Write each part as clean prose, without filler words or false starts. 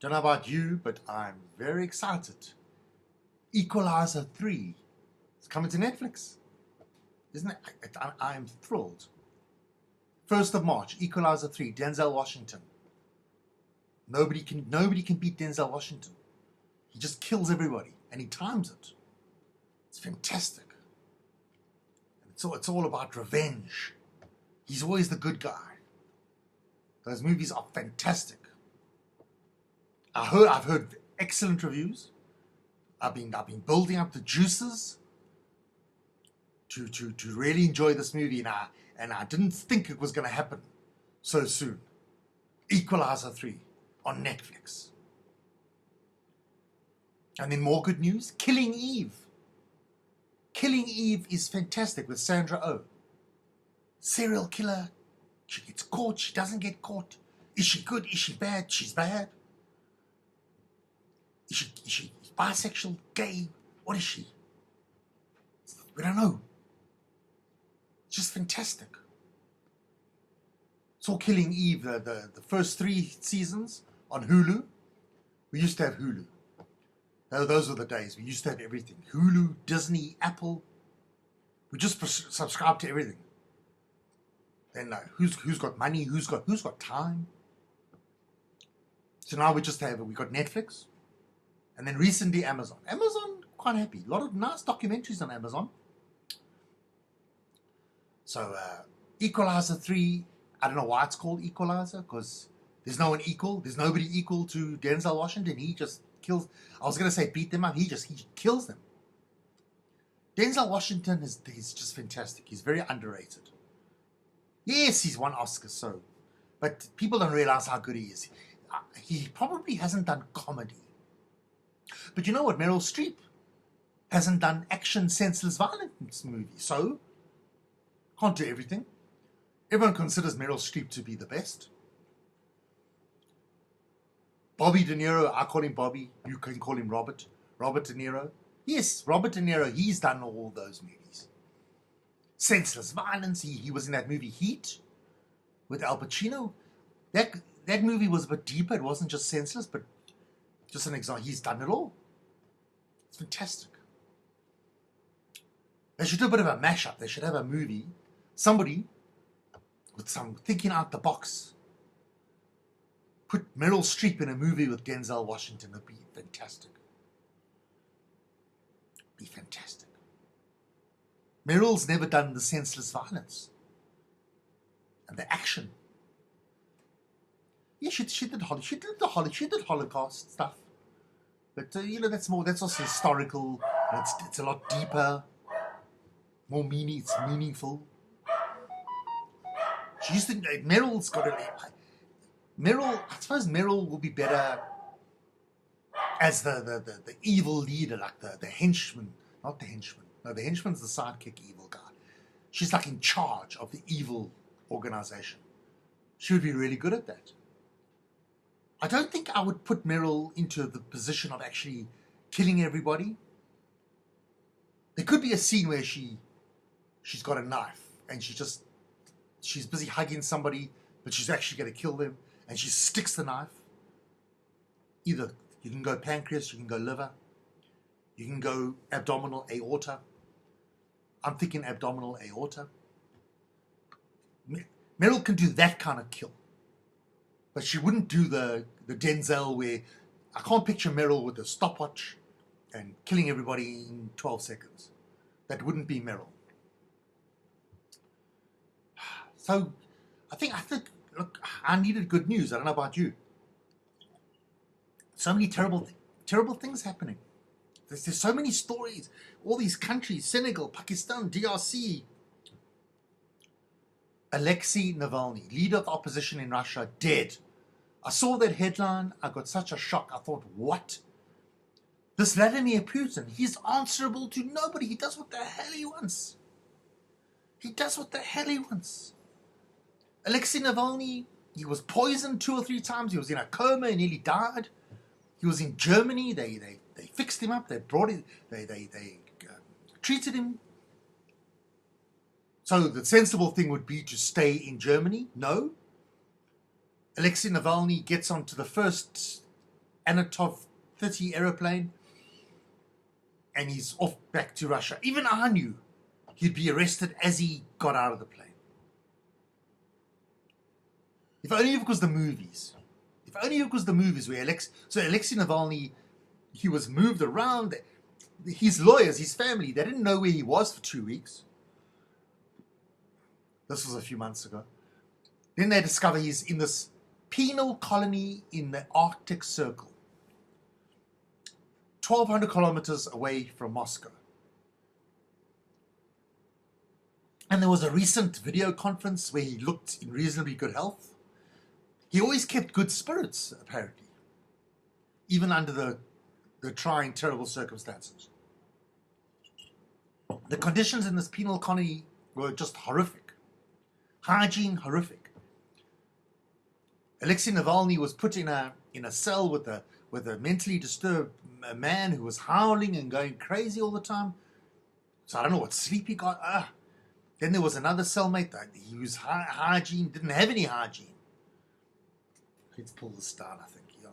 Don't know about you, but I'm very excited. Equalizer 3 is coming to Netflix. Isn't it? I'm thrilled. 1st of March, Equalizer 3, Denzel Washington. Nobody can beat Denzel Washington. He just kills everybody, and he times it. It's fantastic. It's all about revenge. He's always the good guy. Those movies are fantastic. I've heard excellent reviews. I've been building up the juices to really enjoy this movie, and I didn't think it was going to happen so soon. Equalizer 3 on Netflix. And then more good news, Killing Eve. Killing Eve is fantastic with Sandra Oh. Serial killer. She gets caught, she doesn't get caught. Is she good? Is she bad? She's bad. Is she bisexual, gay? What is she? We don't know. It's just fantastic. Saw Killing Eve, the first 3 seasons on Hulu. We used to have Hulu. Those were the days. We used to have everything. Hulu, Disney, Apple. We just subscribed to everything. Then who's got money? Who's got time? So now we got Netflix, and then recently Amazon. Amazon, quite happy. A lot of nice documentaries on Amazon. So Equalizer 3. I don't know why it's called Equalizer, because there's no one equal. There's nobody equal to Denzel Washington. He just kills. I was going to say beat them up. He kills them. Denzel Washington he's just fantastic. He's very underrated. Yes, he's won Oscars, but people don't realize how good he is. He probably hasn't done comedy. But you know what? Meryl Streep hasn't done action, senseless violence movies. So, can't do everything. Everyone considers Meryl Streep to be the best. Bobby De Niro, I call him Bobby. You can call him Robert. Robert De Niro. Yes, Robert De Niro, he's done all those movies. Senseless violence. He was in that movie Heat with Al Pacino. That movie was a bit deeper. It wasn't just senseless, but just an example. He's done it all. It's fantastic. They should do a bit of a mashup. They should have a movie. Somebody with some thinking out the box. Put Meryl Streep in a movie with Denzel Washington. It'd be fantastic. Be fantastic. Meryl's never done the senseless violence and the action. Yeah, she did Holocaust stuff, but that's also historical. It's a lot deeper, more meaning. It's meaningful. Meryl's got a. Meryl, I suppose Meryl will be better as the evil leader, like the henchman, not the henchman. No, the henchman's the sidekick evil guy. She's like in charge of the evil organization. She would be really good at that. I don't think I would put Meryl into the position of actually killing everybody. There could be a scene where she's got a knife and she's busy hugging somebody, but she's actually going to kill them, and she sticks the knife. Either you can go pancreas, you can go liver, you can go abdominal aorta. I'm thinking abdominal aorta. Meryl can do that kind of kill. But she wouldn't do the Denzel where I can't picture Meryl with a stopwatch and killing everybody in 12 seconds. That wouldn't be Meryl. So I think, look, I needed good news. I don't know about you. So many terrible things happening. There's so many stories. All these countries, Senegal, Pakistan, DRC. Alexei Navalny, leader of the opposition in Russia, dead. I saw that headline. I got such a shock. I thought, what? This Vladimir Putin, he's answerable to nobody. He does what the hell he wants. Alexei Navalny, he was poisoned 2 or 3 times. He was in a coma and nearly died. He was in Germany. They fixed him up. They brought him. They treated him. So the sensible thing would be to stay in Germany. No. Alexei Navalny gets onto the first Antonov 30 aeroplane, and he's off back to Russia. Even I knew he'd be arrested as he got out of the plane. If only because the movies. If only because the movies where Alexei Navalny, he was moved around. His lawyers, his family, they didn't know where he was for 2 weeks. This was a few months ago. Then they discover he's in this penal colony in the Arctic Circle, 1,200 kilometers away from Moscow. And there was a recent video conference where he looked in reasonably good health. He always kept good spirits, apparently, even under the trying, terrible circumstances. The conditions in this penal colony were just horrific. Hygiene, horrific. Alexei Navalny was put in a cell with a mentally disturbed man who was howling and going crazy all the time. So I don't know what sleep he got. Then there was another cellmate that he was hygiene, didn't have any hygiene. Let's pull this down, I think. Yeah.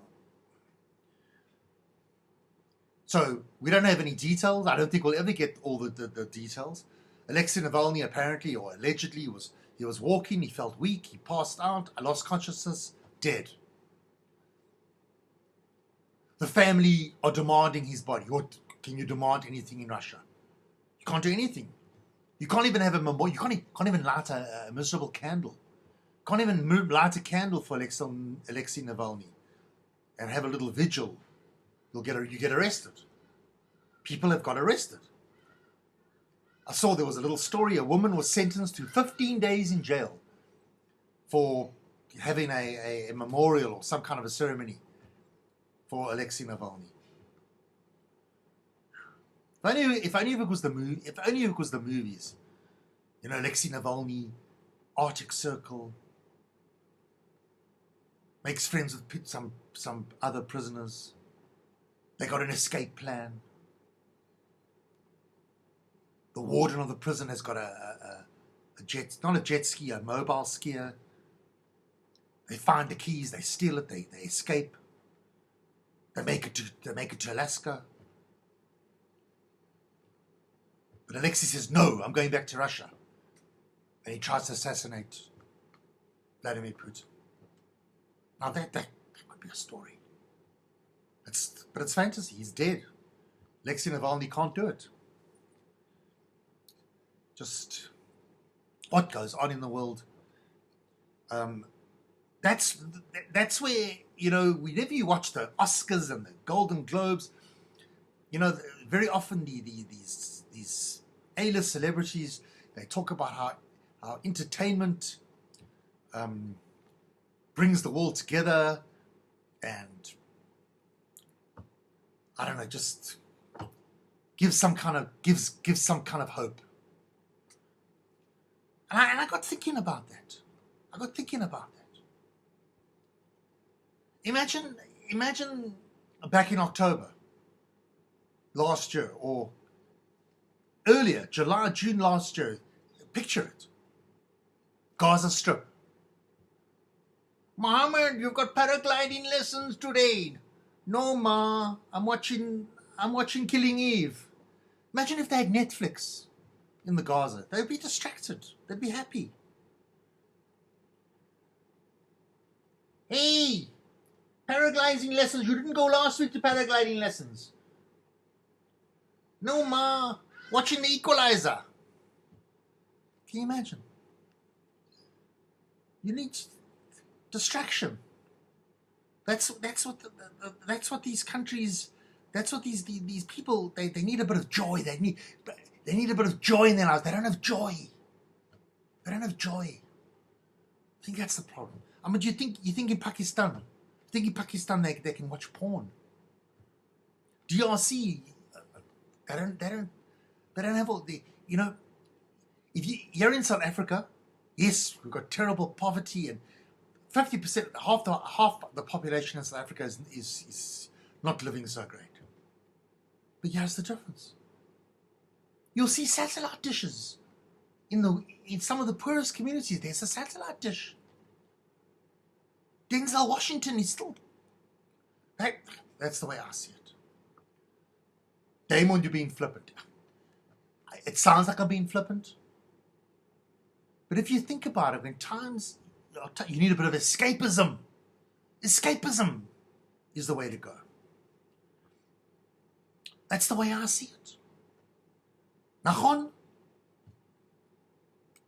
So we don't have any details. I don't think we'll ever get all the details. Alexei Navalny apparently or allegedly he was walking, he felt weak, he passed out, lost consciousness, dead. The family are demanding his body. What can you demand anything in Russia? You can't do anything. You can't even have a memorial. You can't even light a miserable candle. You can't even light a candle for Alexei Navalny and have a little vigil. You get arrested. People have got arrested. I saw there was a little story. A woman was sentenced to 15 days in jail for having a memorial or some kind of a ceremony for Alexei Navalny. If only it was the movies. You know, Alexei Navalny, Arctic Circle, makes friends with some other prisoners. They got an escape plan. The warden of the prison has got a not a jet ski, a mobile skier. They find the keys, they steal it, they escape. They make it to Alaska. But Alexei says, no, I'm going back to Russia. And he tries to assassinate Vladimir Putin. Now that could be a story. But it's fantasy. He's dead. Alexei Navalny can't do it. Just what goes on in the world. That's where, you know, whenever you watch the Oscars and the Golden Globes, you know, very often these A-list celebrities, they talk about how entertainment brings the world together, and I don't know, just gives some kind of hope. And I got thinking about that. Imagine back in October last year, or earlier, July, June last year. Picture it. Gaza Strip. Mohammed, you've got paragliding lessons today. No, Ma, I'm watching Killing Eve. Imagine if they had Netflix in the Gaza. They'd be distracted. They'd be happy. Hey, paragliding lessons. You didn't go last week to paragliding lessons. No, Ma, watching The Equalizer. Can you imagine? You need distraction. That's what these countries. That's what these people. They need a bit of joy. They need a bit of joy in their lives. They don't have joy. I think that's the problem. I mean, you think in Pakistan? They can watch porn. DRC, they don't have all the, you know. If you're in South Africa, yes, we've got terrible poverty, and 50%, half the population in South Africa is not living so great. But here's the difference. You'll see satellite dishes in some of the poorest communities. There's a satellite dish. Denzel Washington is still. That's the way I see it. Damon, you're being flippant. It sounds like I'm being flippant. But if you think about it, when times you need a bit of escapism. Escapism is the way to go. That's the way I see it. Nachon,